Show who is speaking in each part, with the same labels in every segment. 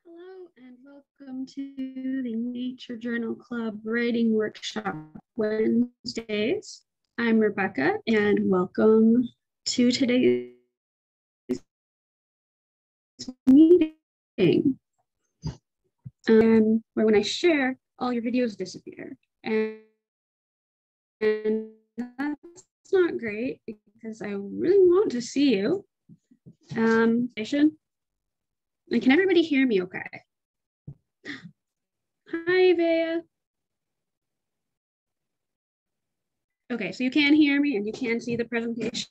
Speaker 1: Hello and welcome to the Nature Journal Club Writing Workshop Wednesdays. I'm Rebecca and welcome to today's meeting. Where when I share, all your videos disappear. And that's not great because I really want to see you. And can everybody hear me okay? Hi, Vea. Okay, so you can hear me and you can see the presentation.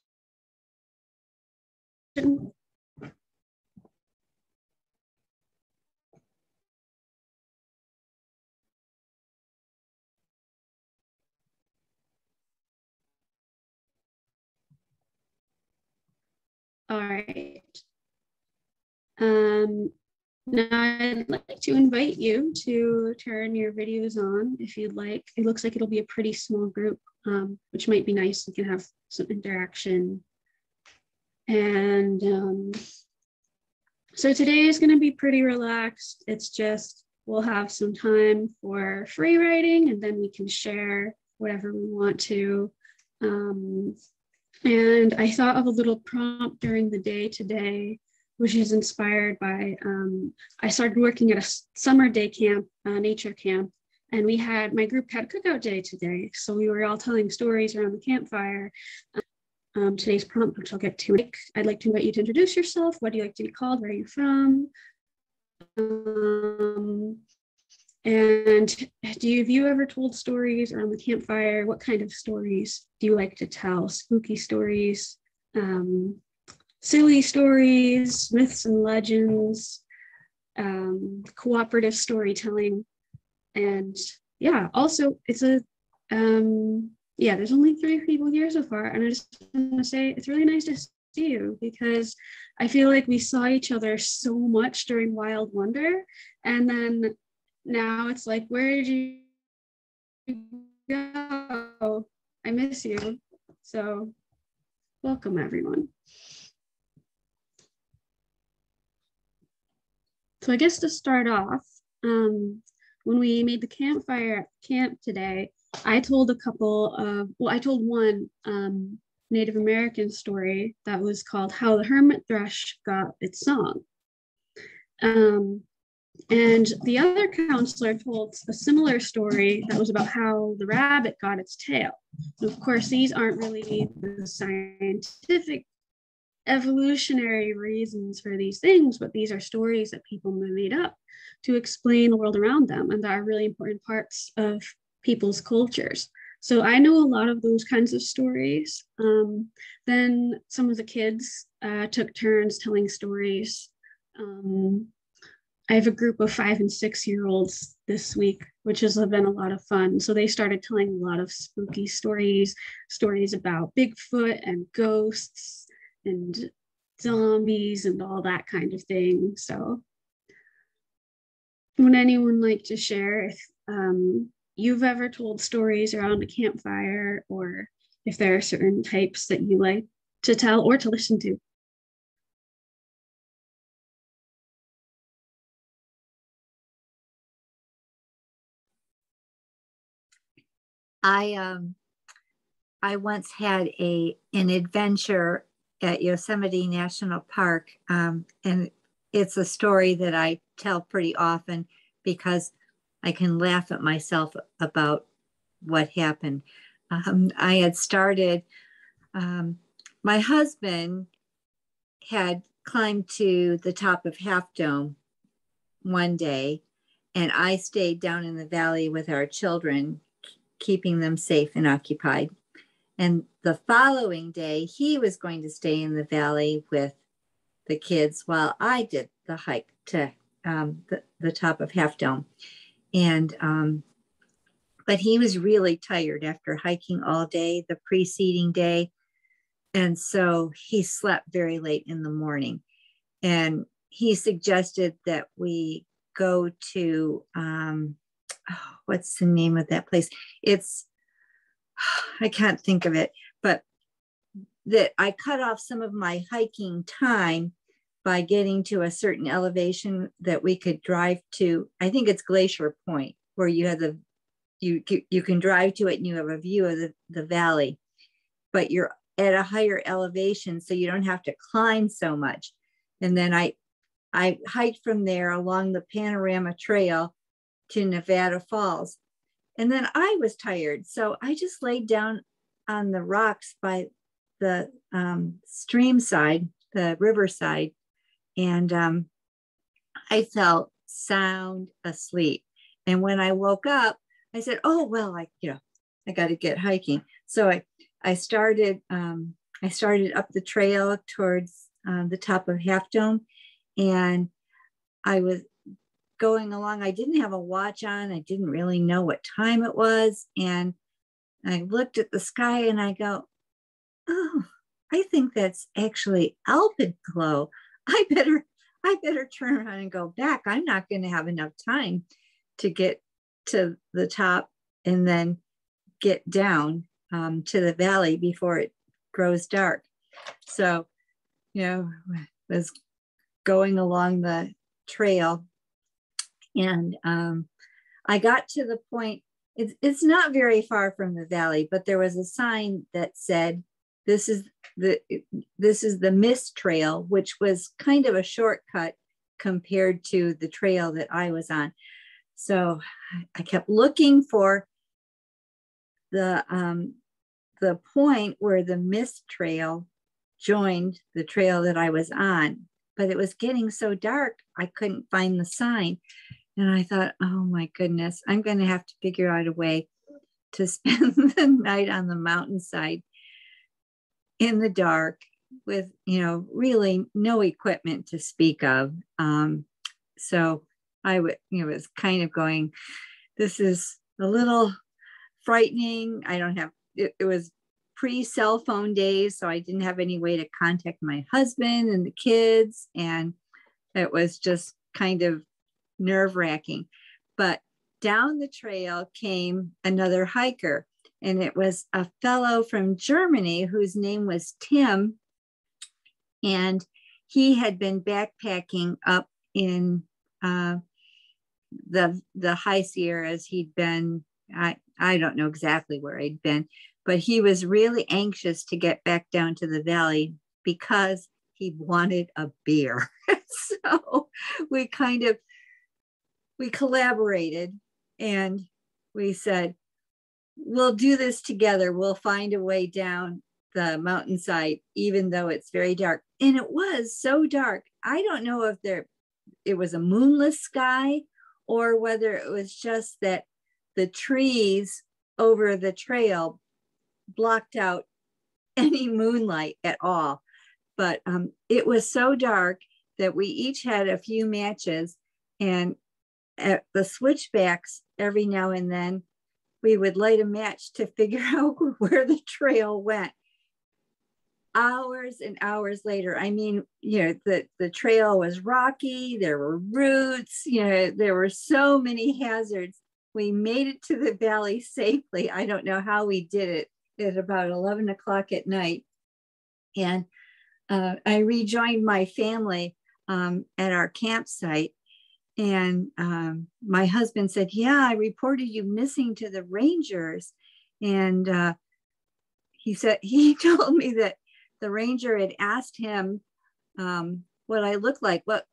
Speaker 1: All right. Now I'd like to invite you to turn your videos on if you'd like. It looks like it'll be a pretty small group, which might be nice. You can have some interaction. And so today is going to be pretty relaxed. It's just we'll have some time for free writing and then we can share whatever we want to. And I thought of a little prompt during the day today, which is inspired by, I started working at a summer day camp, nature camp, and my group had a cookout day today. So we were all telling stories around the campfire. Today's prompt, which I'll get to, I'd like to invite you to introduce yourself. What do you like to be called? Where are you from? And have you ever told stories around the campfire? What kind of stories do you like to tell? Spooky stories, silly stories, myths and legends, cooperative storytelling. And yeah, also it's there's only 3 people here so far. And I just want to say it's really nice to see you because I feel like we saw each other so much during Wild Wonder. And then now it's like, where did you go? I miss you. So welcome, everyone. So I guess to start off, when we made the campfire at camp today, I told I told one Native American story that was called How the Hermit Thrush Got Its Song. And the other counselor told a similar story that was about how the rabbit got its tail. And of course, these aren't really the scientific evolutionary reasons for these things, but these are stories that people made up to explain the world around them and that are really important parts of people's cultures. So I know a lot of those kinds of stories. Then some of the kids took turns telling stories. I have a group of 5 and 6-year-olds this week, which has been a lot of fun. So they started telling a lot of spooky stories about Bigfoot and ghosts and zombies and all that kind of thing. So would anyone like to share if you've ever told stories around a campfire, or if there are certain types that you like to tell or to listen to?
Speaker 2: I once had an adventure at Yosemite National Park, and it's a story that I tell pretty often because I can laugh at myself about what happened. I had started, my husband had climbed to the top of Half Dome one day, and I stayed down in the valley with our children, keeping them safe and occupied. And the following day, he was going to stay in the valley with the kids while I did the hike to the top of Half Dome. And but he was really tired after hiking all day the preceding day. And so he slept very late in the morning. And he suggested that we go to, what's the name of that place? I can't think of it, but that I cut off some of my hiking time by getting to a certain elevation that we could drive to. I think it's Glacier Point, where you have you can drive to it and you have a view of the valley, but you're at a higher elevation, so you don't have to climb so much. And then I hiked from there along the Panorama Trail to Nevada Falls. And then I was tired, so I just laid down on the rocks by the stream side, the riverside, and I felt sound asleep. And when I woke up, I said, "Oh well, I got to get hiking." So I started up the trail towards the top of Half Dome, and I was going along. I didn't have a watch on. I didn't really know what time it was, and I looked at the sky and I go, "Oh, I think that's actually alpenglow. I better turn around and go back. I'm not going to have enough time to get to the top and then get down to the valley before it grows dark." So, was going along the trail, and I got to the point. It's not very far from the valley, but there was a sign that said, this is the Mist Trail, which was kind of a shortcut compared to the trail that I was on. So I kept looking for the point where the Mist Trail joined the trail that I was on, but it was getting so dark, I couldn't find the sign. And I thought, oh my goodness, I'm going to have to figure out a way to spend the night on the mountainside in the dark with, really no equipment to speak of. So I was kind of going, this is a little frightening. I don't have, it was pre-cell phone days, so I didn't have any way to contact my husband and the kids. And it was just kind of nerve-wracking. But down the trail came another hiker, and it was a fellow from Germany whose name was Tim. And he had been backpacking up in the high Sierras. He'd been, I don't know exactly where he'd been, but he was really anxious to get back down to the valley because he wanted a beer. So we collaborated, and we said, we'll do this together. We'll find a way down the mountainside, even though it's very dark. And it was so dark. I don't know if it was a moonless sky or whether it was just that the trees over the trail blocked out any moonlight at all. But it was so dark that we each had a few matches, and at the switchbacks, every now and then, we would light a match to figure out where the trail went. Hours and hours later, I mean, the trail was rocky, there were roots, there were so many hazards. We made it to the valley safely. I don't know how we did it at about 11 o'clock at night. And I rejoined my family at our campsite. And my husband said, "Yeah, I reported you missing to the rangers." And he told me that the ranger had asked him what I looked like, what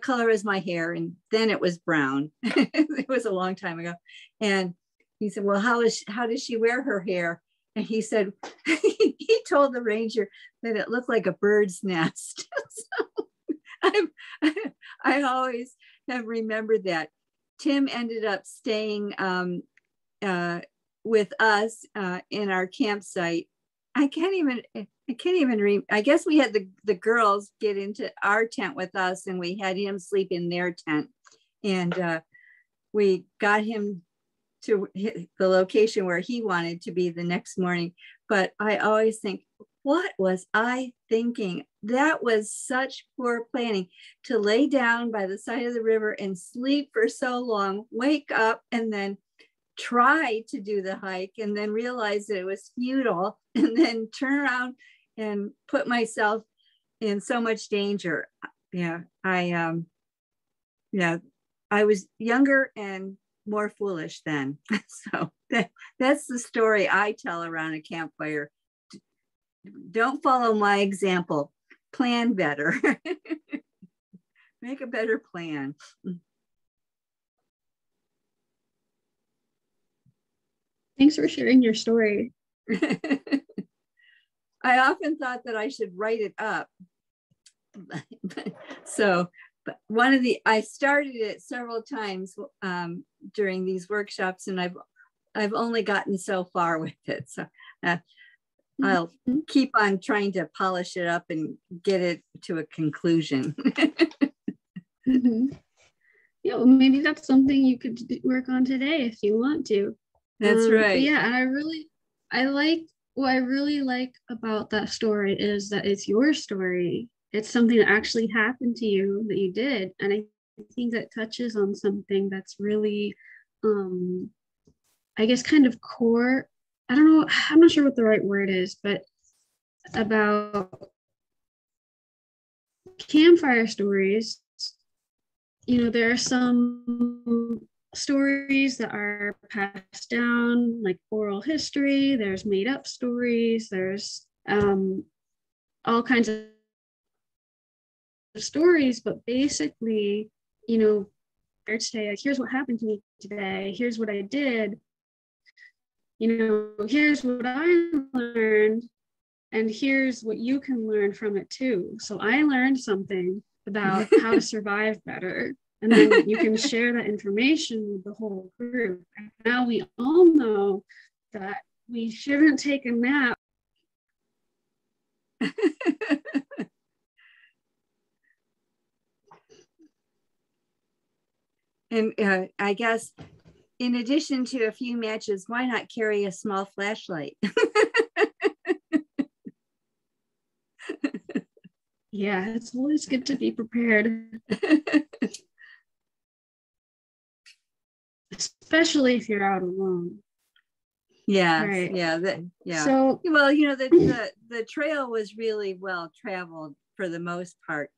Speaker 2: color is my hair? And then it was brown. It was a long time ago. And he said, "Well, how does she wear her hair?" And he said, he told the ranger that it looked like a bird's nest. So I always have remembered that. Tim ended up staying with us in our campsite. I guess we had the girls get into our tent with us, and we had him sleep in their tent. And we got him to the location where he wanted to be the next morning. But I always think, what was I thinking? That was such poor planning, to lay down by the side of the river and sleep for so long, wake up and then try to do the hike and then realize that it was futile, and then turn around and put myself in so much danger. yeah. Yeah, I was younger and more foolish then. So that's the story I tell around a campfire. Don't follow my example. Plan better. Make a better plan.
Speaker 1: Thanks for sharing your story.
Speaker 2: I often thought that I should write it up. So, but I started it several times during these workshops, and I've only gotten so far with it. So I'll keep on trying to polish it up and get it to a conclusion.
Speaker 1: Mm-hmm. Yeah, well, maybe that's something you could work on today if you want to.
Speaker 2: That's right.
Speaker 1: But yeah, and what I really like about that story is that it's your story. It's something that actually happened to you that you did. And I think that touches on something that's really, I guess, kind of core. I don't know, I'm not sure what the right word is, but about campfire stories. There are some stories that are passed down, like oral history, there's made up stories, there's all kinds of stories, but basically, say, like, here's what happened to me today, here's what I did, here's what I learned, and here's what you can learn from it too. So I learned something about how to survive better. And then you can share that information with the whole group. And now we all know that we shouldn't take a nap.
Speaker 2: And I guess in addition to a few matches, why not carry a small flashlight?
Speaker 1: Yeah, it's always good to be prepared. Especially if you're out alone.
Speaker 2: Yeah, right. Yeah. So, well, the trail was really well traveled for the most part.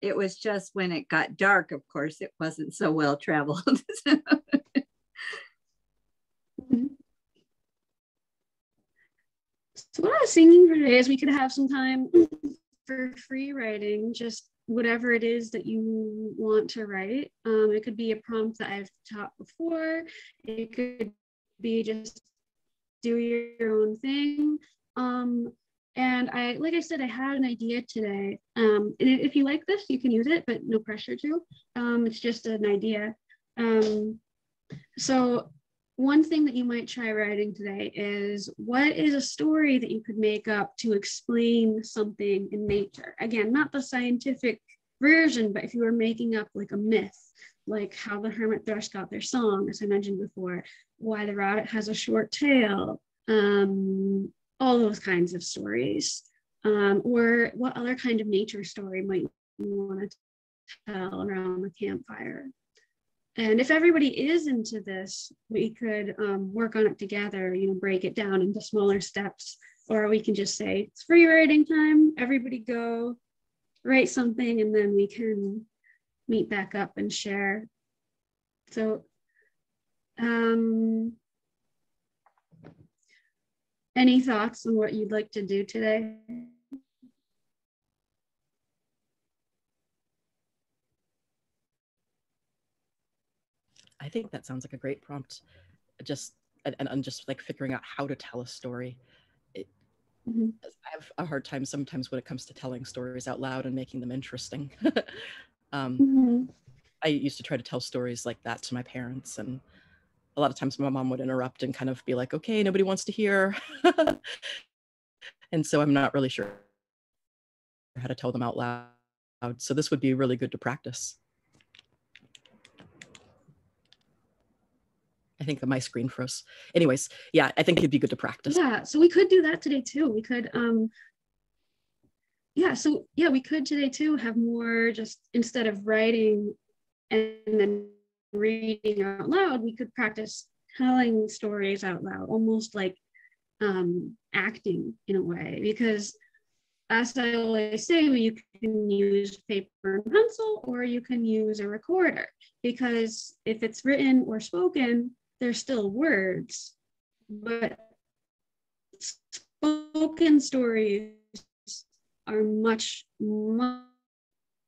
Speaker 2: It was just when it got dark, of course, it wasn't so well traveled.
Speaker 1: So what I was thinking for today is we could have some time for free writing, just whatever it is that you want to write. It could be a prompt that I've taught before. It could be just do your own thing. And like I said, I had an idea today. And if you like this, you can use it, but no pressure to. It's just an idea. So one thing that you might try writing today is, what is a story that you could make up to explain something in nature? Again, not the scientific version, but if you were making up like a myth, like how the hermit thrush got their song, as I mentioned before, why the rabbit has a short tail, all those kinds of stories. Or what other kind of nature story might you want to tell around the campfire? And if everybody is into this, we could work on it together, break it down into smaller steps, or we can just say, it's free writing time, everybody go write something, and then we can meet back up and share. So any thoughts on what you'd like to do today?
Speaker 3: I think that sounds like a great prompt. And just like figuring out how to tell a story. I have a hard time sometimes when it comes to telling stories out loud and making them interesting. I used to try to tell stories like that to my parents, and a lot of times my mom would interrupt and kind of be like, okay, nobody wants to hear. And so I'm not really sure how to tell them out loud. So this would be really good to practice. I think that my screen froze. Anyways, yeah, I think it'd be good to practice.
Speaker 1: Yeah, so we could do that today too. We could, we could today too have more, just instead of writing and then reading out loud, we could practice telling stories out loud, almost like acting in a way, because as I always say, you can use paper and pencil, or you can use a recorder, because if it's written or spoken, they're still words. But spoken stories are much, much,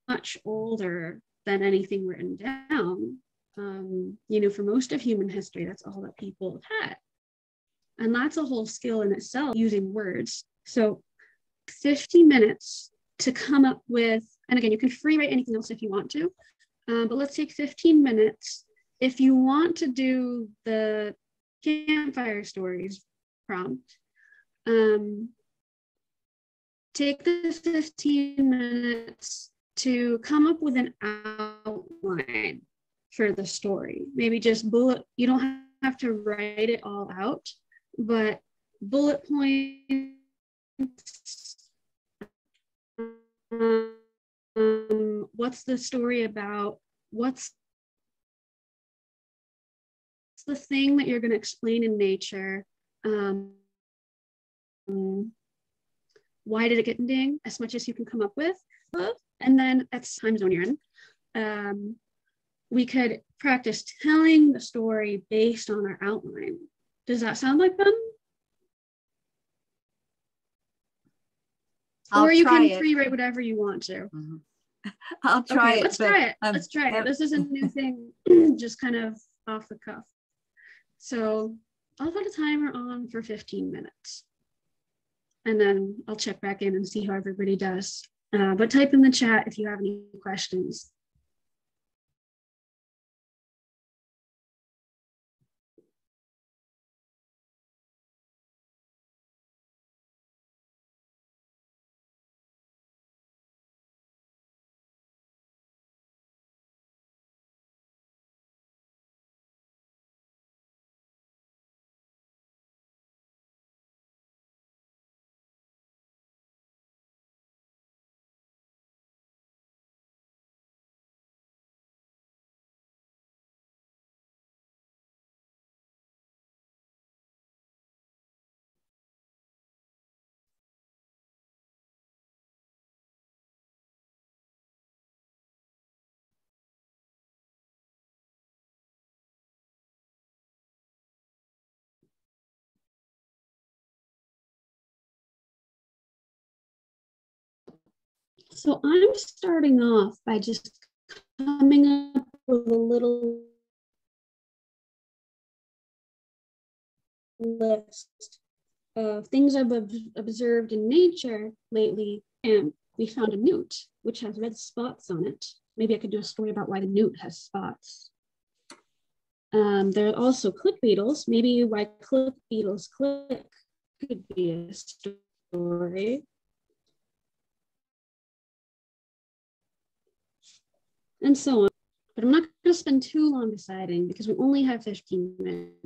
Speaker 1: much older than anything written down. For most of human history, that's all that people have had. And that's a whole skill in itself, using words. So 50 minutes to come up with, and again, you can free write anything else if you want to, but let's take 15 minutes. If you want to do the campfire stories prompt, take the 15 minutes to come up with an outline for the story. Maybe just bullet, you don't have to write it all out, but bullet points. What's the story about? What's the thing that you're going to explain in nature? Why did it get ending? As much as you can come up with. And then at time zone you're in, we could practice telling the story based on our outline. Does that sound like fun? Or you can free write whatever you want to.
Speaker 2: Mm-hmm. I'll try it.
Speaker 1: Let's try it. Let's try it. This is a new thing, just kind of off the cuff. So I'll put a timer on for 15 minutes. And then I'll check back in and see how everybody does. But type in the chat if you have any questions. So I'm starting off by just coming up with a little list of things I've observed in nature lately. And we found a newt, which has red spots on it. Maybe I could do a story about why the newt has spots. There are also click beetles. Maybe why click beetles click could be a story. And so on. But I'm not going to spend too long deciding because we only have 15 minutes.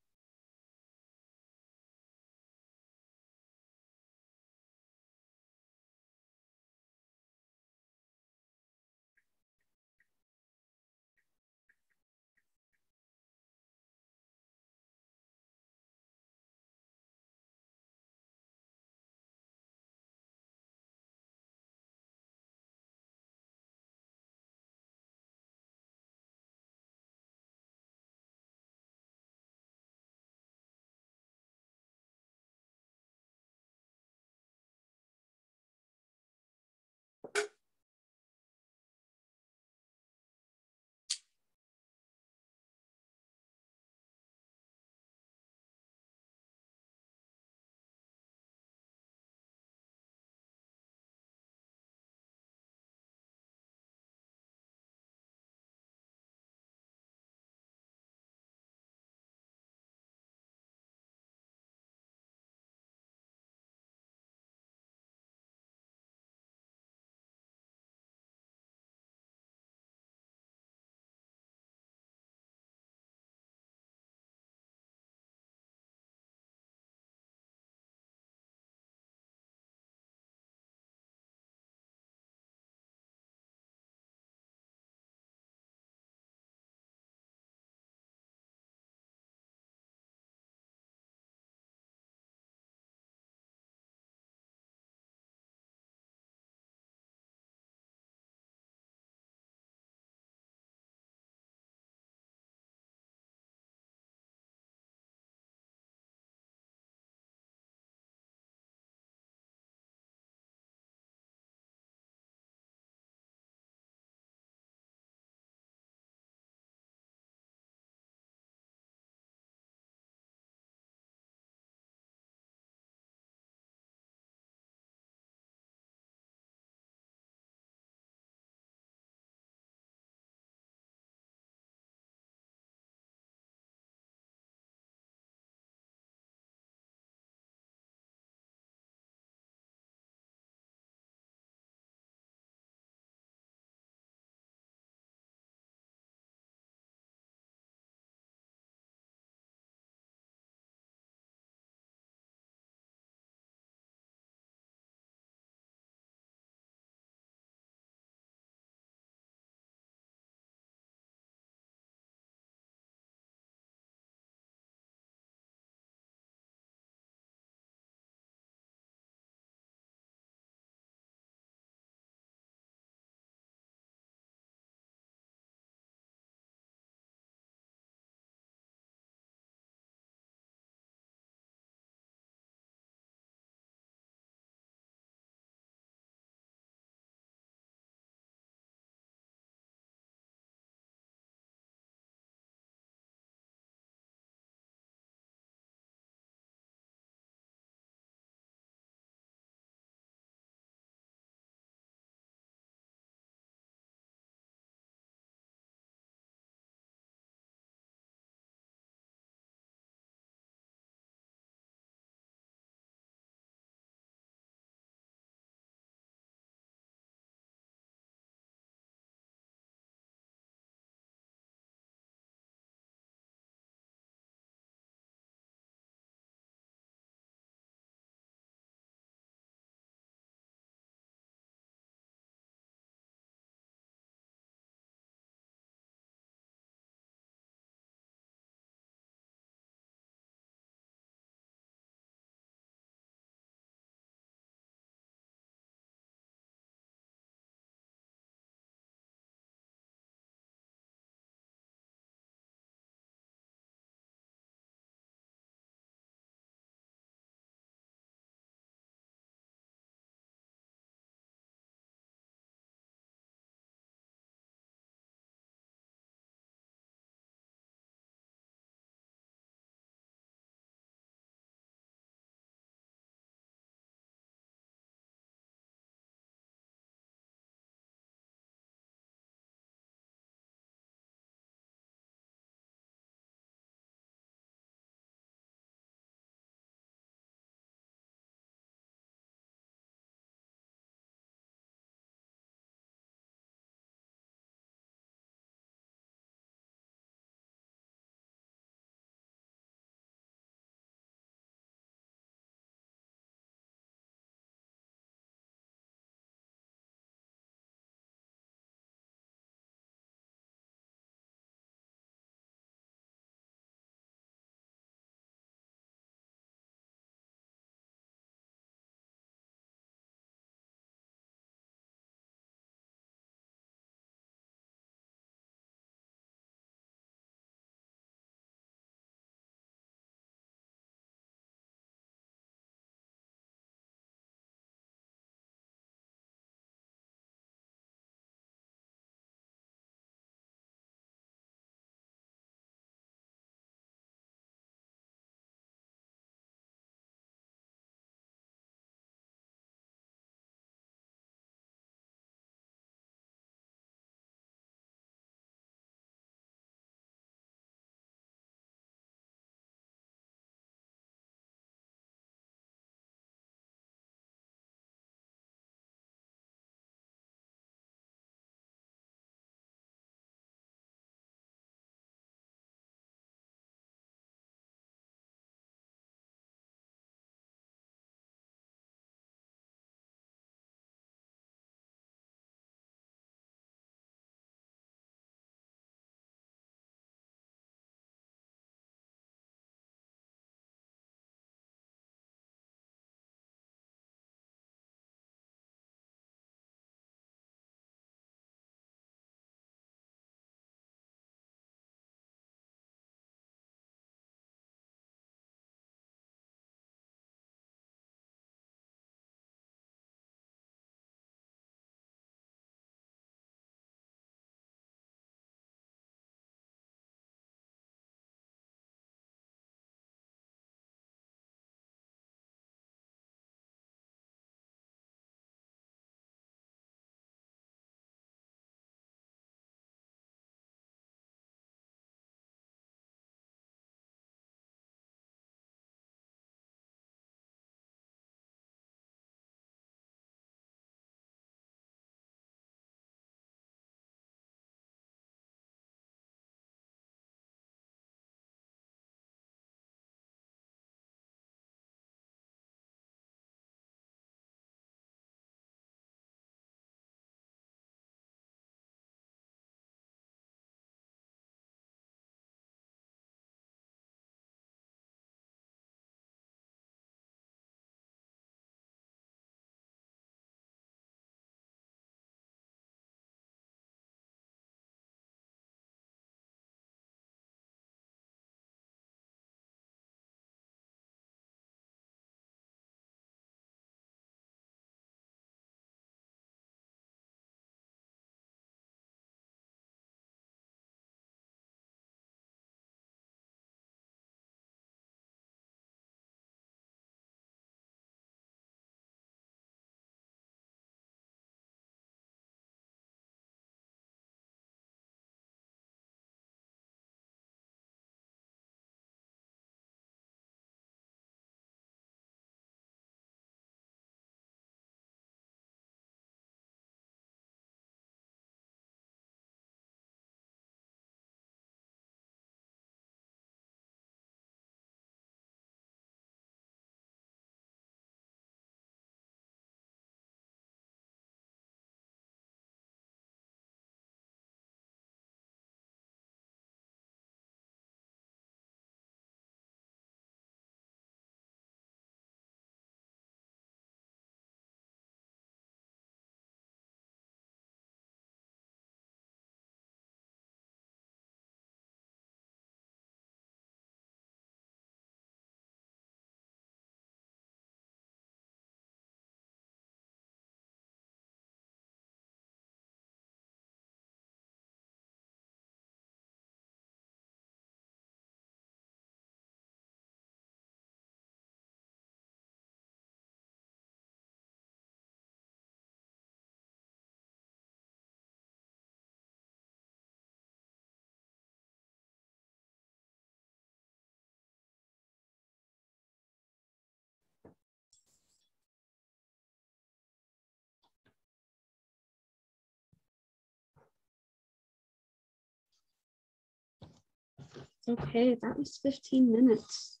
Speaker 1: Okay, that was 15 minutes.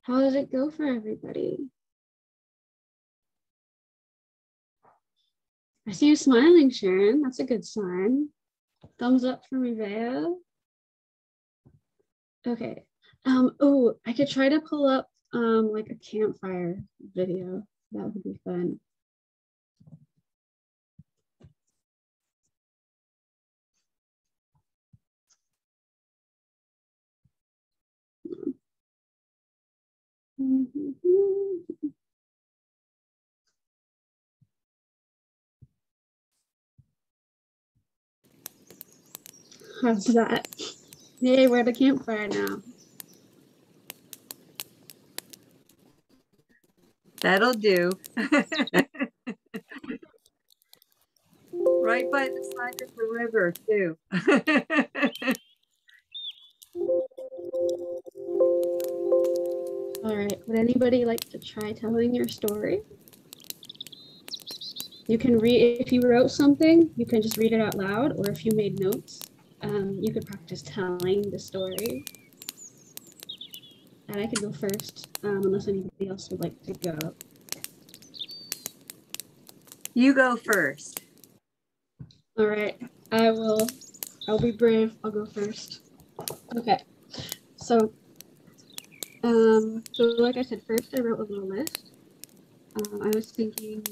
Speaker 1: How did it go for everybody? I see you smiling, Sharon. That's a good sign. Thumbs up for Rivea. Okay. Oh, I could try to pull up like a campfire video. That would be fun. How's that? Yay, we're at a campfire now.
Speaker 2: That'll do. Right by the side of the river, too.
Speaker 1: All right, would anybody like to try telling your story? You can read, if you wrote something, you can just read it out loud, or if you made notes, you could practice telling the story. And I could go first, unless anybody else would like to go.
Speaker 2: You go first.
Speaker 1: All right, I'll be brave, I'll go first. Okay, so like I said, first I wrote a little list. I was thinking,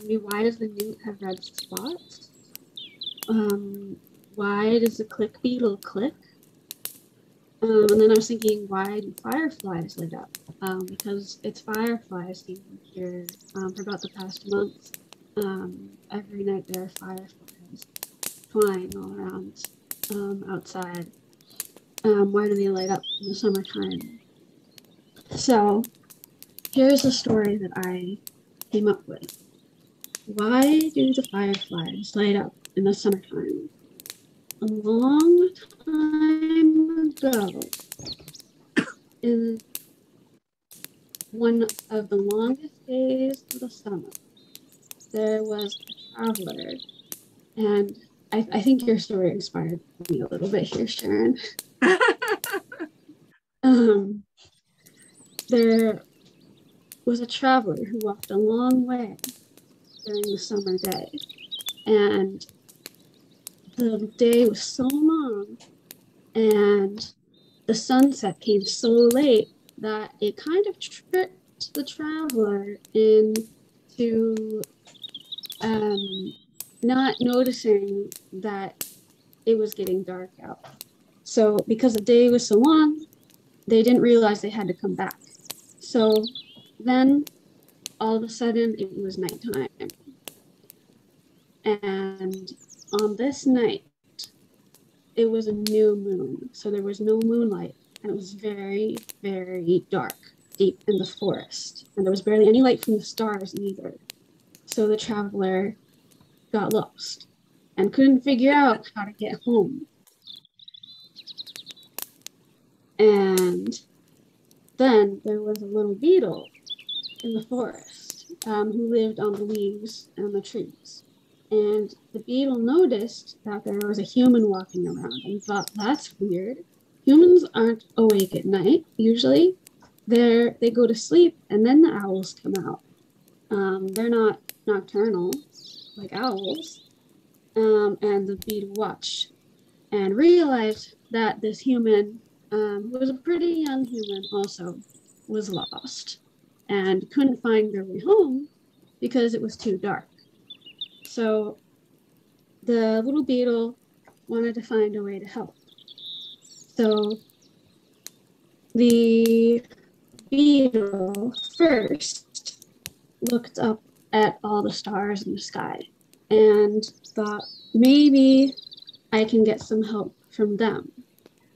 Speaker 1: why does the newt have red spots? Why does the click beetle click? And then I was thinking, why do fireflies light up? Because it's firefly season here for about the past month. Every night there are fireflies flying all around outside. Why do they light up in the summertime? So here's a story that I came up with. Why do the fireflies light up in the summertime? A long time ago, in one of the longest days of the summer, there was a traveler, and I think your story inspired me a little bit here, Sharon. There was a traveler who walked a long way during the summer day, and the day was so long and the sunset came so late that it kind of tricked the traveler into not noticing that it was getting dark out. So because the day was so long, they didn't realize they had to come back. So then all of a sudden it was nighttime. And on this night, it was a new moon. So there was no moonlight, and it was very, very dark, deep in the forest. And there was barely any light from the stars either. So the traveler got lost and couldn't figure out how to get home. And then there was a little beetle in the forest who lived on the leaves and the trees. And the beetle noticed that there was a human walking around and thought, that's weird. Humans aren't awake at night, usually. They go to sleep and then the owls come out. They're not nocturnal like owls. And the beetle watched and realized that this human, who was a pretty young human also, was lost and couldn't find their way home because it was too dark. So the little beetle wanted to find a way to help. So the beetle first looked up at all the stars in the sky and thought, maybe I can get some help from them.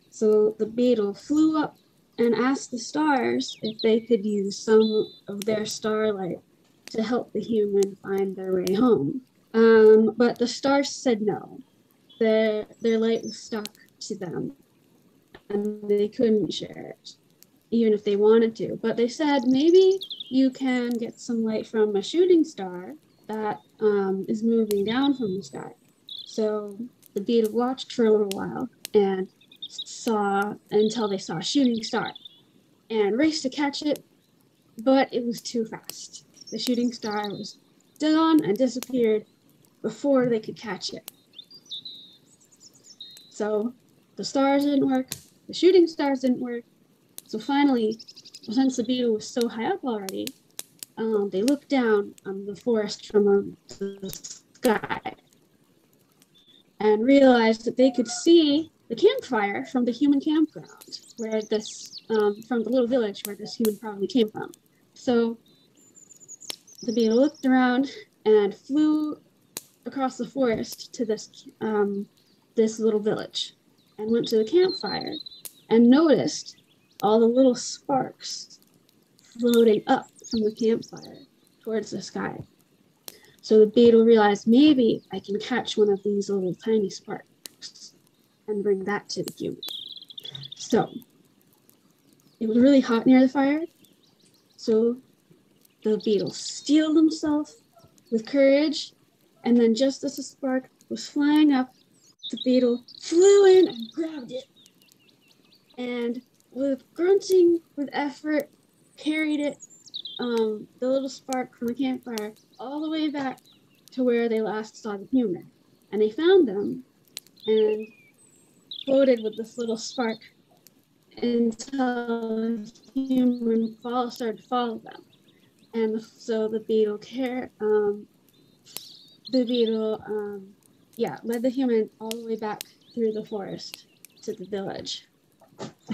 Speaker 1: So the beetle flew up and asked the stars if they could use some of their starlight to help the human find their way home. But the stars said no. Their light was stuck to them and they couldn't share it, even if they wanted to. But they said, maybe you can get some light from a shooting star that is moving down from the sky. So the beetle watched for a little while and until they saw a shooting star and raced to catch it, but it was too fast. The shooting star was gone and disappeared before they could catch it. So the stars didn't work, the shooting stars didn't work. So finally, since the beetle was so high up already, they looked down on the forest from the sky and realized that they could see the campfire from the human campground, where this, from the little village where this human probably came from. So the beetle looked around and flew across the forest to this little village and went to the campfire and noticed all the little sparks floating up from the campfire towards the sky. So the beetle realized, maybe I can catch one of these little tiny sparks and bring that to the human. So it was really hot near the fire. So the beetle steeled himself with courage, and then just as the spark was flying up, the beetle flew in and grabbed it, and with grunting, with effort, carried it, the little spark from the campfire, all the way back to where they last saw the human. And they found them and floated with this little spark until the human started to follow them. And so the beetle led the human all the way back through the forest to the village.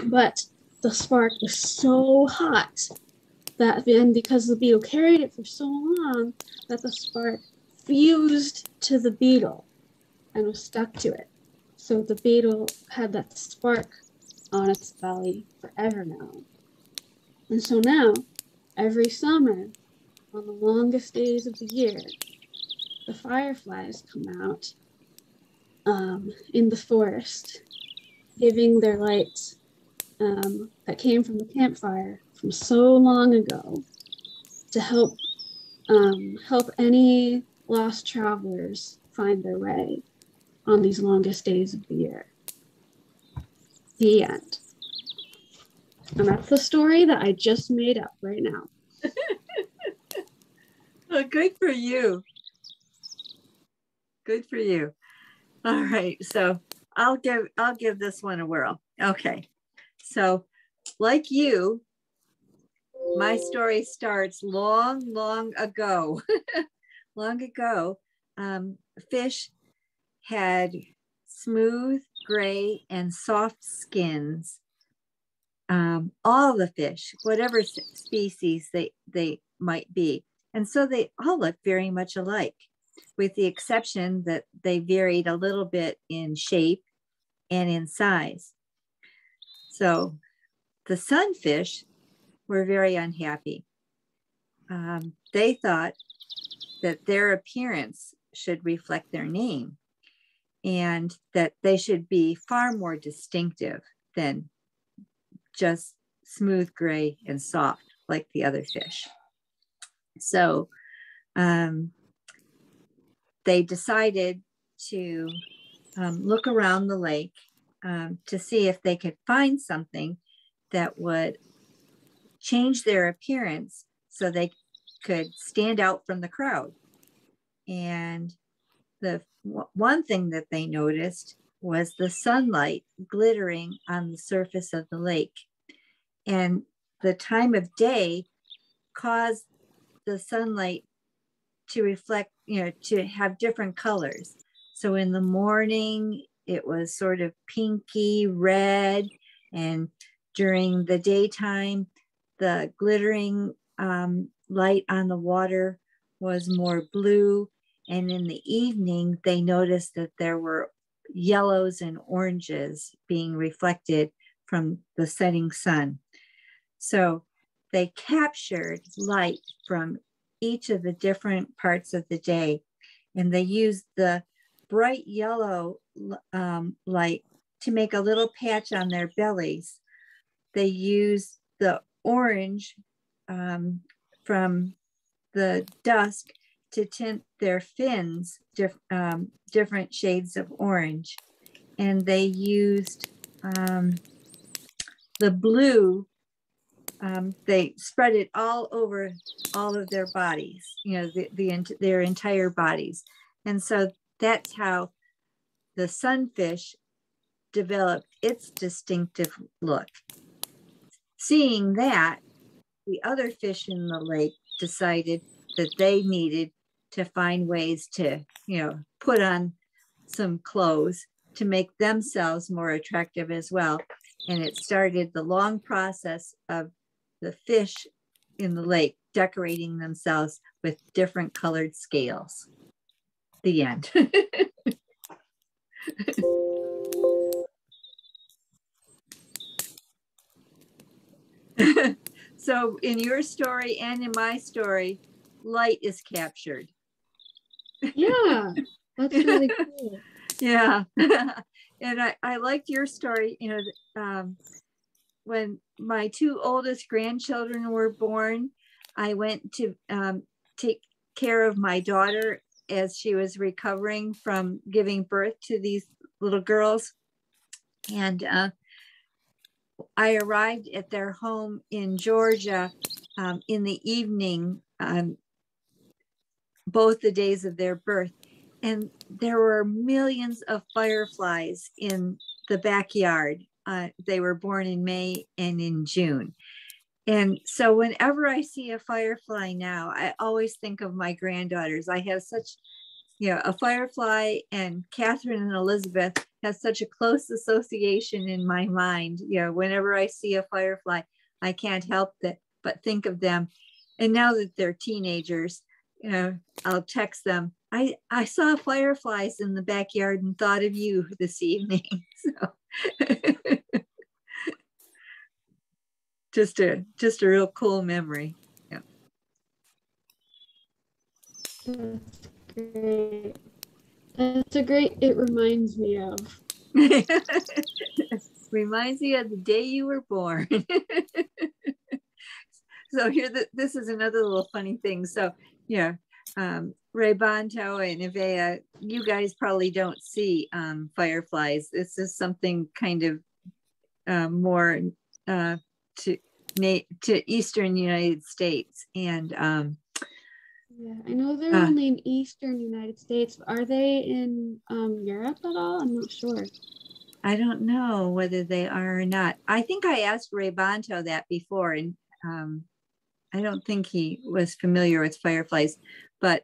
Speaker 1: But the spark was so hot that then, because the beetle carried it for so long, that the spark fused to the beetle and was stuck to it. So the beetle had that spark on its belly forever now. And so now, every summer, on the longest days of the year, the fireflies come out in the forest, giving their light that came from the campfire from so long ago to help any lost travelers find their way on these longest days of the year. The end. And that's the story that I just made up right now.
Speaker 2: Well, good for you. Good for you. All right, so I'll give this one a whirl. Okay, so like you, my story starts long ago. Long ago, fish had smooth, gray, and soft skins. All the fish, whatever species they might be. And so they all look very much alike, with the exception that they varied a little bit in shape and in size. So the sunfish were very unhappy. They thought that their appearance should reflect their name and that they should be far more distinctive than just smooth, gray, and soft like the other fish. So they decided to look around the lake to see if they could find something that would change their appearance so they could stand out from the crowd. And the one thing that they noticed was the sunlight glittering on the surface of the lake. And the time of day caused the sunlight to reflect, to have different colors. So in the morning, it was sort of pinky red, and during the daytime, the glittering light on the water was more blue. And in the evening, they noticed that there were yellows and oranges being reflected from the setting sun. So they captured light from each of the different parts of the day, and they used the bright yellow light to make a little patch on their bellies. They used the orange from the dusk to tint their fins different shades of orange. And they used the blue, they spread it all over all of their bodies, you know, their entire bodies. And so that's how the sunfish developed its distinctive look. Seeing that, the other fish in the lake decided that they needed to find ways to, you know, put on some clothes to make themselves more attractive as well. And it started the long process of the fish in the lake decorating themselves with different colored scales. The end. So in your story and in my story, light is captured.
Speaker 1: Yeah, that's really cool.
Speaker 2: Yeah. And I liked your story, you know, when my two oldest grandchildren were born, I went to take care of my daughter as she was recovering from giving birth to these little girls. And I arrived at their home in Georgia in the evening, both the days of their birth. And there were millions of fireflies in the backyard. They were born in May and in June. And so whenever I see a firefly now, I always think of my granddaughters. I have such, you know, a firefly and Catherine and Elizabeth has such a close association in my mind. You know, whenever I see a firefly, I can't help but think of them. And now that they're teenagers, you know, I'll text them, I saw fireflies in the backyard and thought of you this evening. So just a real cool memory. Yeah.
Speaker 1: That's great. That's a great, it reminds me of.
Speaker 2: Reminds you of the day you were born. So here, this is another little funny thing. So yeah, Ray Bonto and Nevaeh, you guys probably don't see fireflies. This is something kind of more to Eastern United States. And
Speaker 1: yeah, I know they're only in Eastern United States. Are they in Europe at all? I'm not sure.
Speaker 2: I don't know whether they are or not. I think I asked Ray Bonto that before, and I don't think he was familiar with fireflies. But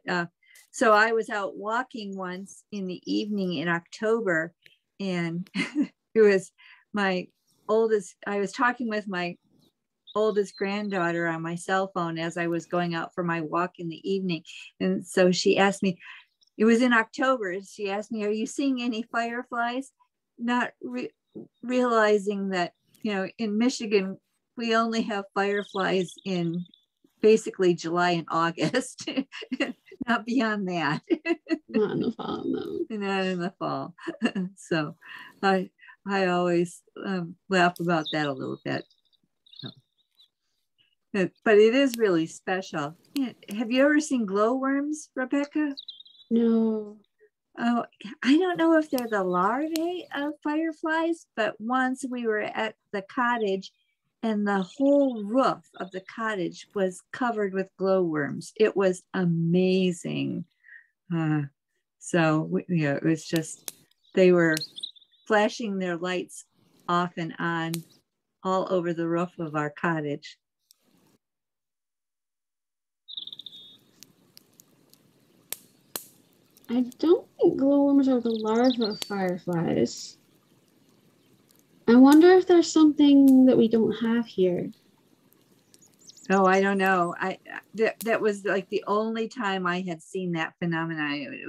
Speaker 2: so I was out walking once in the evening in October, and it was my oldest, I was talking with my oldest granddaughter on my cell phone as I was going out for my walk in the evening. And so she asked me, it was in October, she asked me, are you seeing any fireflies? Not realizing that, you know, in Michigan, we only have fireflies in basically July and August, not beyond that.
Speaker 1: Not in the fall, no.
Speaker 2: Not in the fall. So I always laugh about that a little bit. But it is really special. Yeah. Have you ever seen glowworms, Rebecca?
Speaker 1: No.
Speaker 2: Oh, I don't know if they're the larvae of fireflies, but once we were at the cottage and the whole roof of the cottage was covered with glowworms. It was amazing. So, you know, it was just, they were flashing their lights off and on all over the roof of our cottage.
Speaker 1: I don't think glowworms are the larvae of fireflies. I wonder if there's something that we don't have here.
Speaker 2: Oh, I don't know. That was like the only time I had seen that phenomenon.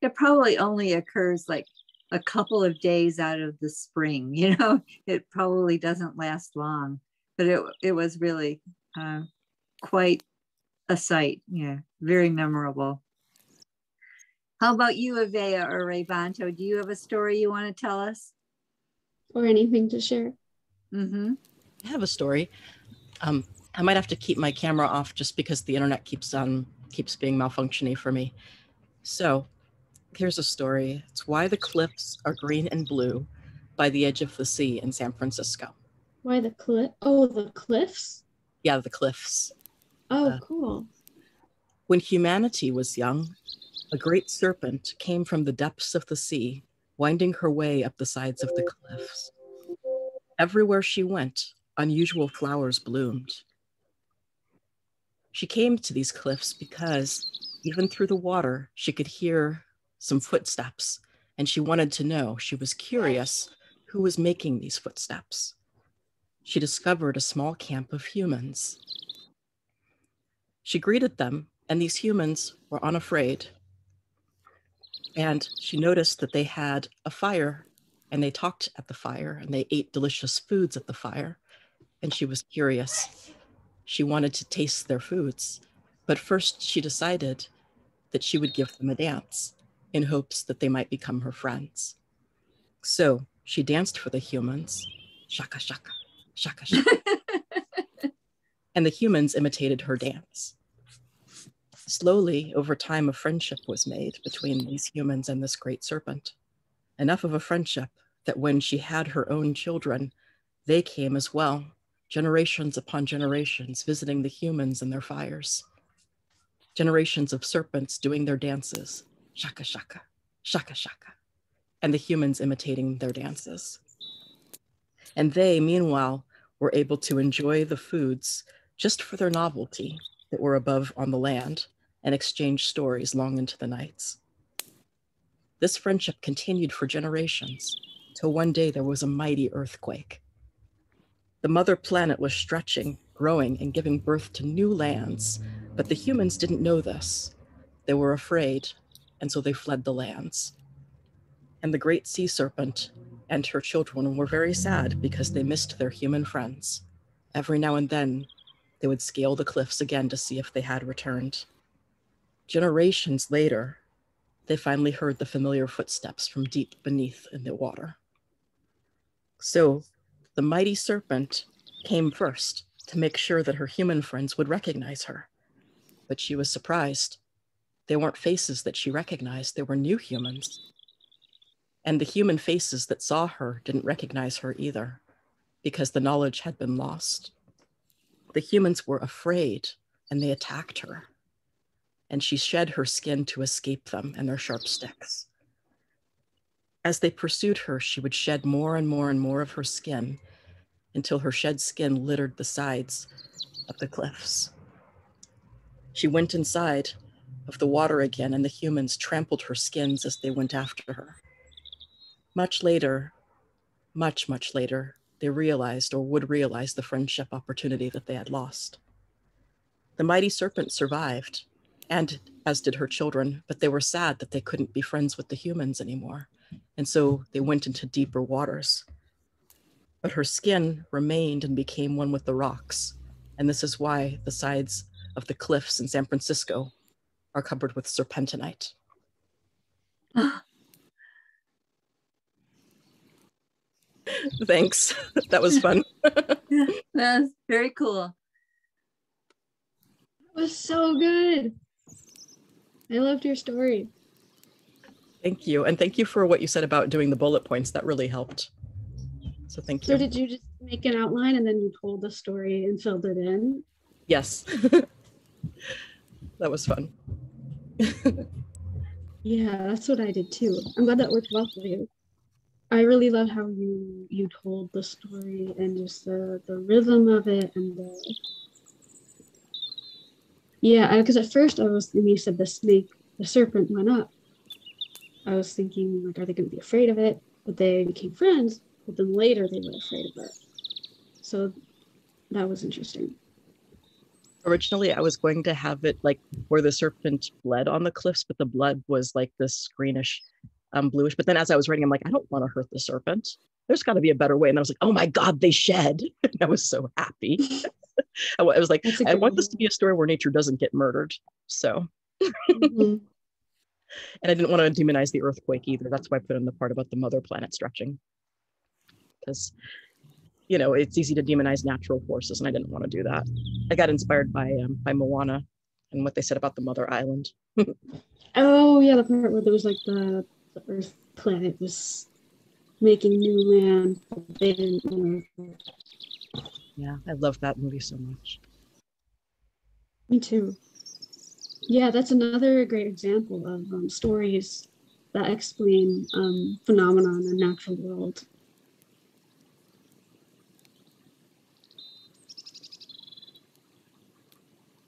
Speaker 2: It probably only occurs like a couple of days out of the spring. You know, it probably doesn't last long, but it was really quite a sight. Yeah, very memorable. How about you, Nevaeh or Ray Bonto? Do you have a story you want to tell us?
Speaker 1: Or anything to share?
Speaker 2: Mm-hmm.
Speaker 3: I have a story. I might have to keep my camera off just because the internet keeps being malfunctioning for me. So here's a story. It's Why the Cliffs Are Green and Blue by the edge of the sea in San Francisco.
Speaker 1: Why the cliff? Oh, the cliffs?
Speaker 3: Yeah, the cliffs.
Speaker 1: Oh, cool.
Speaker 3: When humanity was young, a great serpent came from the depths of the sea, winding her way up the sides of the cliffs. Everywhere she went, unusual flowers bloomed. She came to these cliffs because, even through the water, she could hear some footsteps, and she wanted to know. She was curious who was making these footsteps. She discovered a small camp of humans. She greeted them, and these humans were unafraid. And she noticed that they had a fire, and they talked at the fire, and they ate delicious foods at the fire. And she was curious. She wanted to taste their foods. But first she decided that she would give them a dance in hopes that they might become her friends. So she danced for the humans, shaka, shaka, shaka, shaka. And the humans imitated her dance. Slowly, over time, a friendship was made between these humans and this great serpent. Enough of a friendship that when she had her own children, they came as well, generations upon generations, visiting the humans in their fires. Generations of serpents doing their dances, shaka, shaka, shaka, shaka, and the humans imitating their dances. And they, meanwhile, were able to enjoy the foods just for their novelty that were above on the land and exchange stories long into the nights. This friendship continued for generations till one day there was a mighty earthquake. The mother planet was stretching, growing, and giving birth to new lands, but the humans didn't know this. They were afraid, and so they fled the lands. And the great sea serpent and her children were very sad because they missed their human friends. Every now and then, they would scale the cliffs again to see if they had returned. Generations later, they finally heard the familiar footsteps from deep beneath in the water. So the mighty serpent came first to make sure that her human friends would recognize her. But she was surprised. They weren't faces that she recognized, they were new humans. And the human faces that saw her didn't recognize her either, because the knowledge had been lost. The humans were afraid, and they attacked her. And she shed her skin to escape them and their sharp sticks. As they pursued her, she would shed more and more and more of her skin until her shed skin littered the sides of the cliffs. She went inside of the water again, and the humans trampled her skins as they went after her. Much later, much later, they realized or would realize the friendship opportunity that they had lost. The mighty serpent survived, and as did her children, but they were sad that they couldn't be friends with the humans anymore. And so they went into deeper waters. But her skin remained and became one with the rocks. And this is why the sides of the cliffs in San Francisco are covered with serpentinite. Thanks. That was fun.
Speaker 2: That's very cool.
Speaker 1: That was so good. I loved your story.
Speaker 3: Thank you. And thank you for what you said about doing the bullet points. That really helped. So thank you.
Speaker 1: So did you just make an outline and then you told the story and filled it in?
Speaker 3: Yes. That was fun.
Speaker 1: Yeah, that's what I did too. I'm glad that worked well for you. I really love how you told the story and just the rhythm of it and the because at first I was, when you said the serpent went up, I was thinking like, are they going to be afraid of it? But they became friends, but then later they were afraid of it. So that was interesting.
Speaker 3: Originally, I was going to have it like where the serpent bled on the cliffs, but the blood was like this greenish, bluish. But then as I was reading, I'm like, I don't want to hurt the serpent. There's got to be a better way. And I was like, oh my God, they shed. And I was so happy. I was like, I want this to be a story where nature doesn't get murdered. So, and I didn't want to demonize the earthquake either. That's why I put in the part about the mother planet stretching. Because, you know, it's easy to demonize natural forces, and I didn't want to do that. I got inspired by Moana and what they said about the mother island.
Speaker 1: Oh yeah, the part where there was like the earth planet was making new land, but they didn't know.
Speaker 3: Yeah, I love that movie so much.
Speaker 1: Me too. Yeah, that's another great example of stories that explain phenomena in the natural world.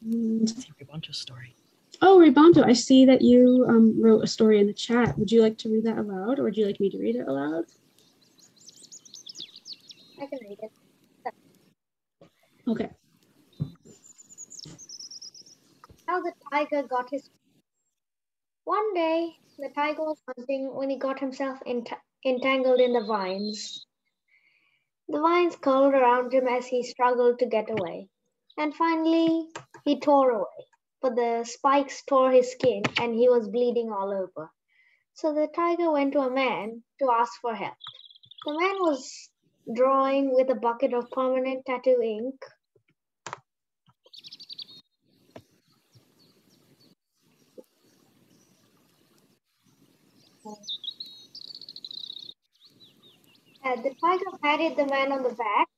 Speaker 3: Let's see Ribanto's story.
Speaker 1: Oh, Ribanto, I see that you wrote a story in the chat. Would you like to read that aloud, or would you like me to read it aloud?
Speaker 4: I can read it.
Speaker 1: Okay.
Speaker 4: How the tiger got his. One day, the tiger was hunting when he got himself entangled in the vines. The vines curled around him as he struggled to get away. And finally, he tore away. But the spikes tore his skin and he was bleeding all over. So the tiger went to a man to ask for help. The man was drawing with a bucket of permanent tattoo ink. The tiger patted the man on the back.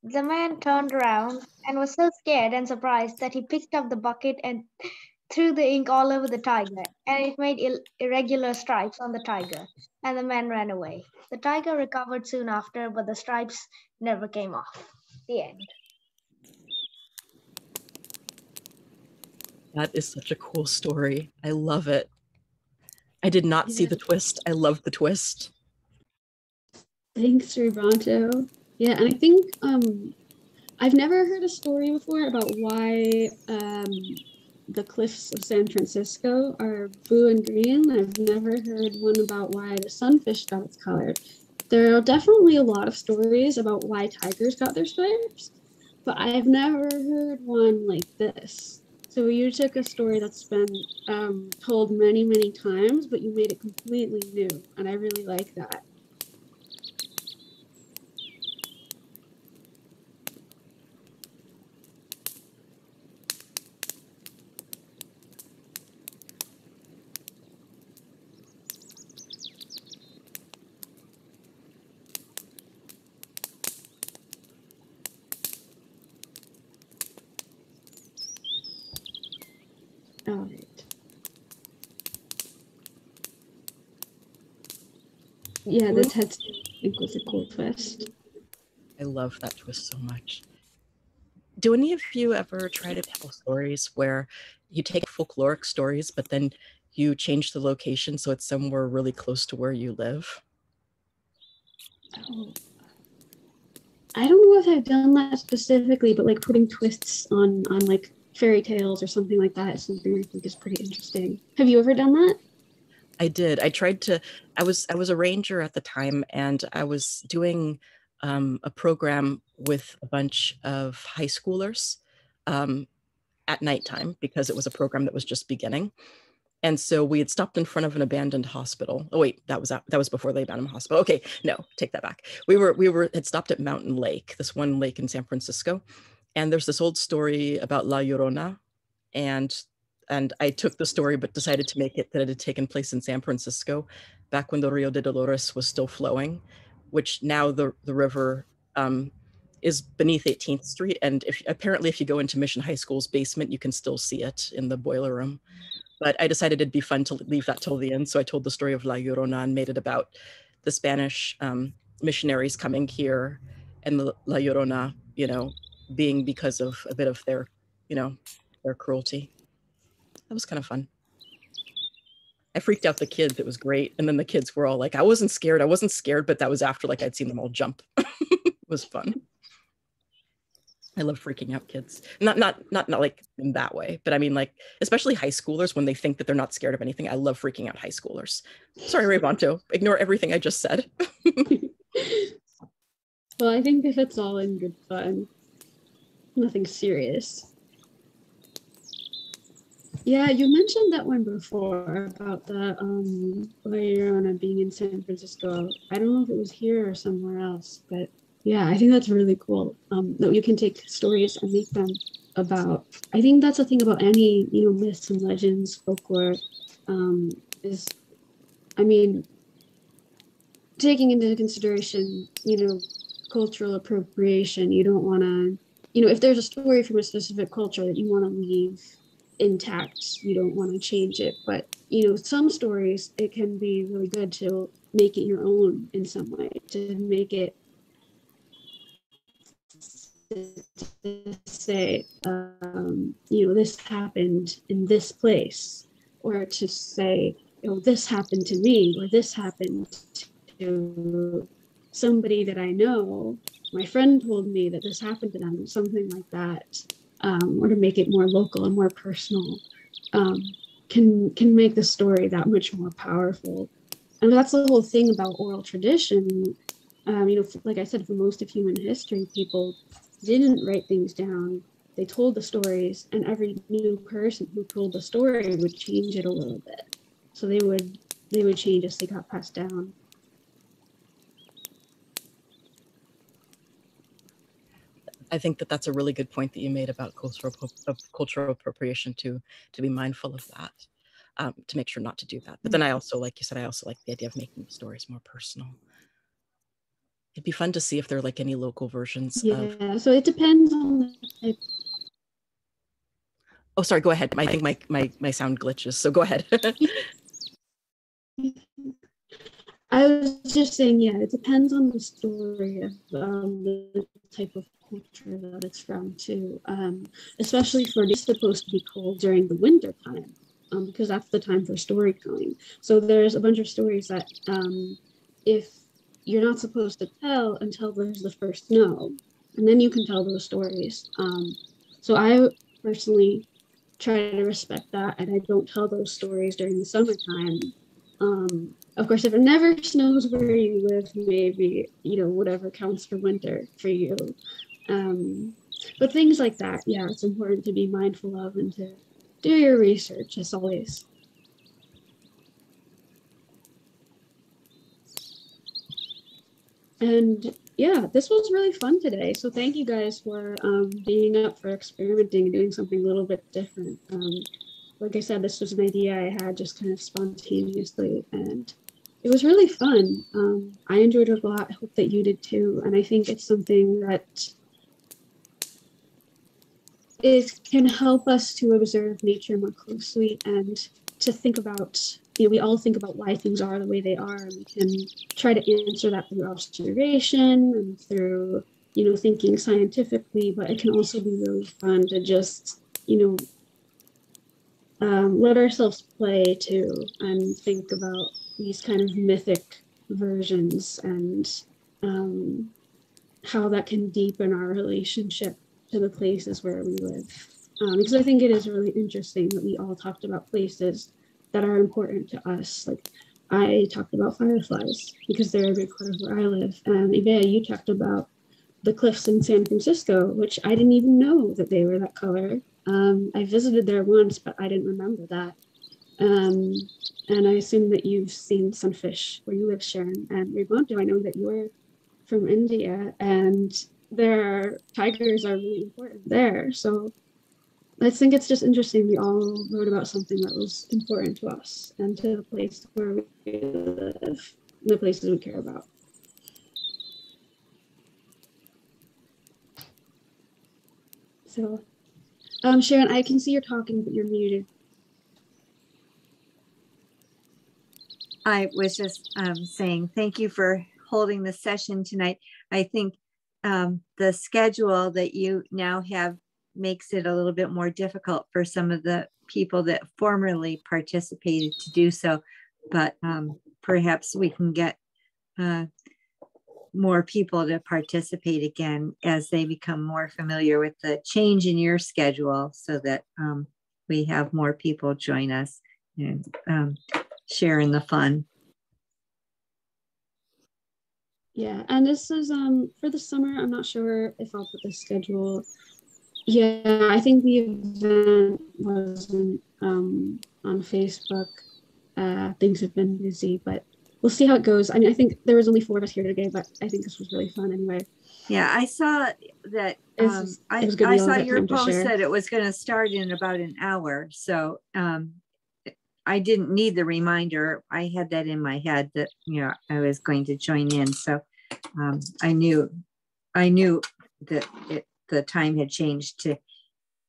Speaker 4: The man turned around and was so scared and surprised that he picked up the bucket and threw the ink all over the tiger, and it made irregular stripes on the tiger, and the man ran away. The tiger recovered soon after, but the stripes never came off. The end.
Speaker 3: That is such a cool story. I love it. I did not see the twist. I love the twist.
Speaker 1: Thanks, Ribanto. Yeah, and I think I've never heard a story before about why the cliffs of San Francisco are blue and green. I've never heard one about why the sunfish got its color. There are definitely a lot of stories about why tigers got their stripes, but I've never heard one like this. So you took a story that's been told many, many times, but you made it completely new, and I really like that. All right. Yeah, the Ted I think was a cool twist.
Speaker 3: I love that twist so much. Do any of you ever try to tell stories where you take folkloric stories, but then you change the location so it's somewhere really close to where you live?
Speaker 1: Oh. I don't know if I've done that specifically, but like putting twists on like fairy tales or something like that is something I think is pretty interesting. Have you ever done that?
Speaker 3: I did. I tried to. I was a ranger at the time, and I was doing a program with a bunch of high schoolers at nighttime because it was a program that was just beginning. And so we had stopped in front of an abandoned hospital. Oh wait, that was before the abandoned hospital. Okay, no, take that back. We had stopped at Mountain Lake, this one lake in San Francisco, and there's this old story about La Llorona, and I took the story but decided to make it that it had taken place in San Francisco back when the Rio de Dolores was still flowing, which now the river is beneath 18th Street, and apparently if you go into Mission High School's basement, you can still see it in the boiler room. But I decided it'd be fun to leave that till the end. So I told the story of La Llorona and made it about the Spanish missionaries coming here and the La Llorona, being because of a bit of their cruelty. That was kind of fun. I freaked out the kids. It was great. And then the kids were all like, I wasn't scared, but that was after like I'd seen them all jump. It was fun. I love freaking out kids. Not like in that way, but I mean like, especially high schoolers when they think that they're not scared of anything. I love freaking out high schoolers. Sorry, Ribanto, ignore everything I just said.
Speaker 1: Well, I think if it's all in good fun, nothing serious. Yeah, you mentioned that one before about the La Llorona being in San Francisco. I don't know if it was here or somewhere else, but yeah, I think that's really cool that you can take stories and make them about, I think that's the thing about any, myths and legends, folklore, is, I mean, taking into consideration, cultural appropriation. You don't want to, if there's a story from a specific culture that you want to leave intact, you don't want to change it. But, some stories, it can be really good to make it your own in some way, to make it, say, this happened in this place, or to say, this happened to me, or this happened to somebody that I know. My friend told me that this happened to them, something like that, or to make it more local and more personal, can make the story that much more powerful. And that's the whole thing about oral tradition. Like I said, for most of human history, people didn't write things down. They told the stories, and every new person who told the story would change it a little bit. So they would change as they got passed down.
Speaker 3: I think that that's a really good point that you made about cultural appropriation, to be mindful of that, to make sure not to do that. But then I also, like you said, I also like the idea of making the stories more personal. It'd be fun to see if there are like any local versions.
Speaker 1: Yeah, so it depends on the type.
Speaker 3: Oh, sorry, go ahead. I think my sound glitches, so go ahead.
Speaker 1: I was just saying, yeah, it depends on the story of the type of culture that it's from too. Especially for it's supposed to be told during the winter time, because that's the time for storytelling. So there's a bunch of stories that if you're not supposed to tell until there's the first snow, and then you can tell those stories. So I personally try to respect that, and I don't tell those stories during the summertime. Of course, if it never snows where you live, maybe, whatever counts for winter for you. But things like that, yeah, it's important to be mindful of and to do your research, as always. And yeah, this was really fun today. So thank you guys for being up for experimenting and doing something a little bit different. Like I said, this was an idea I had just kind of spontaneously, and it was really fun. I enjoyed it a lot. I hope that you did too. And I think it's something that it can help us to observe nature more closely and to think about, we all think about why things are the way they are, and we can try to answer that through observation and through, thinking scientifically, but it can also be really fun to just, let ourselves play too and think about these kind of mythic versions and how that can deepen our relationship to the places where we live. Because I think it is really interesting that we all talked about places that are important to us. Like I talked about fireflies because they're a big part of where I live. And Ibea, you talked about the cliffs in San Francisco, which I didn't even know that they were that color. I visited there once, but I didn't remember that. And I assume that you've seen sunfish where you live, Sharon. And Ribonto, I know that you're from India, and their tigers are really important there. So I think it's just interesting we all wrote about something that was important to us and to the place where we live, the places we care about. So, Sharon, I can see you're talking, but you're muted.
Speaker 2: I was just saying thank you for holding the session tonight. I think the schedule that you now have makes it a little bit more difficult for some of the people that formerly participated to do so, but perhaps we can get more people to participate again as they become more familiar with the change in your schedule, so that we have more people join us and share in the fun.
Speaker 1: Yeah, and this is for the summer. I'm not sure if I'll put the schedule. Yeah, I think the event wasn't on Facebook. Things have been busy, but we'll see how it goes. I mean, I think there was only 4 of us here today, but I think this was really fun anyway.
Speaker 2: Yeah, I saw that.
Speaker 1: It was good
Speaker 2: I
Speaker 1: we all
Speaker 2: saw
Speaker 1: got
Speaker 2: your
Speaker 1: time to
Speaker 2: post
Speaker 1: share.
Speaker 2: that it was going to start in about an hour. So I didn't need the reminder. I had that in my head that, you know, I was going to join in. So I knew that the time had changed to,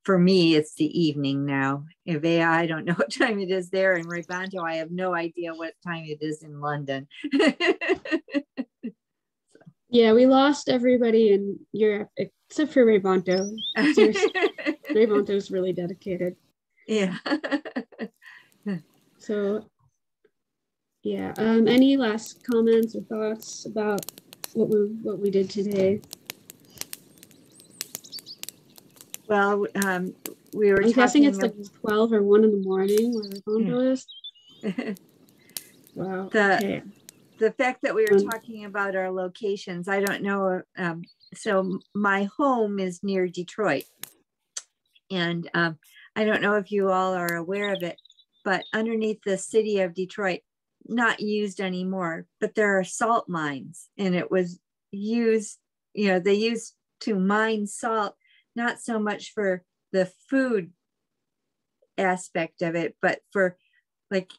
Speaker 2: for me, it's the evening now. Ivea, I don't know what time it is there. In Rebanto, I have no idea what time it is in London.
Speaker 1: Yeah, we lost everybody in Europe except for Rebanto. Rebanto's really dedicated.
Speaker 2: Yeah.
Speaker 1: So yeah, any last comments or thoughts about what we did today?
Speaker 2: Well, we were
Speaker 1: I'm guessing it's like 12 or 1 in the morning where Rebanto is. Wow. Okay.
Speaker 2: The fact that we were talking about our locations, I don't know. So my home is near Detroit. And I don't know if you all are aware of it, but underneath the city of Detroit, not used anymore, but there are salt mines. And it was used, you know, they used to mine salt, not so much for the food aspect of it, but for like,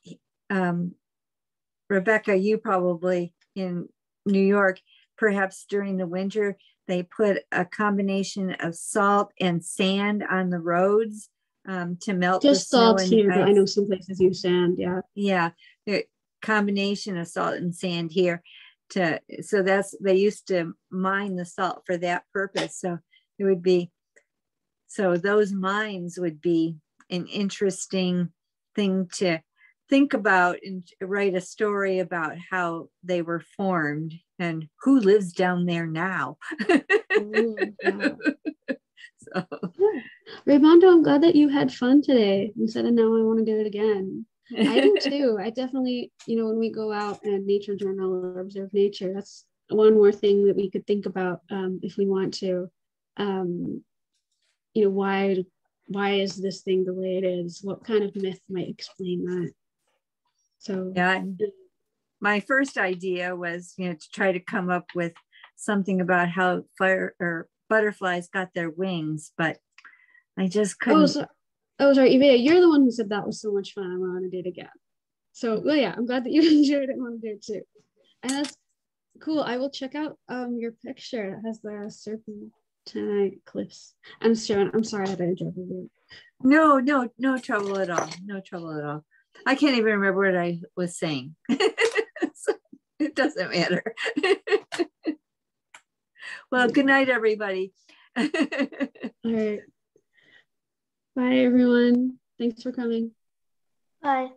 Speaker 2: Rebecca, you probably in New York, perhaps during the winter, they put a combination of salt and sand on the roads to melt
Speaker 1: just
Speaker 2: the snow
Speaker 1: salt
Speaker 2: and
Speaker 1: here,
Speaker 2: ice.
Speaker 1: but I know some places use sand. Yeah.
Speaker 2: Yeah, the combination of salt and sand here so that's, they used to mine the salt for that purpose. So it would be, so those mines would be an interesting thing to think about and write a story about how they were formed and who lives down there now.
Speaker 1: Ooh, yeah. So. Yeah. Rebanto, I'm glad that you had fun today. You said, and now I want to do it again. I do too. I definitely, you know, when we go out and nature journal or observe nature, that's one more thing that we could think about if we want to. You know, why is this thing the way it is? What kind of myth might explain that? So
Speaker 2: yeah, my first idea was, you know, to try to come up with something about how butterflies got their wings, but I just couldn't.
Speaker 1: Oh, sorry, Eva, you're the one who said that was so much fun. I want to do it again. So, well, yeah, I'm glad that you enjoyed it and want to do it too. And that's cool. I will check out your picture that has the serpentine cliffs. I'm sorry that I interrupted you.
Speaker 2: No trouble at all. No trouble at all. I can't even remember what I was saying. So it doesn't matter. Well, good night, everybody.
Speaker 1: All right. Bye, everyone. Thanks for coming.
Speaker 4: Bye.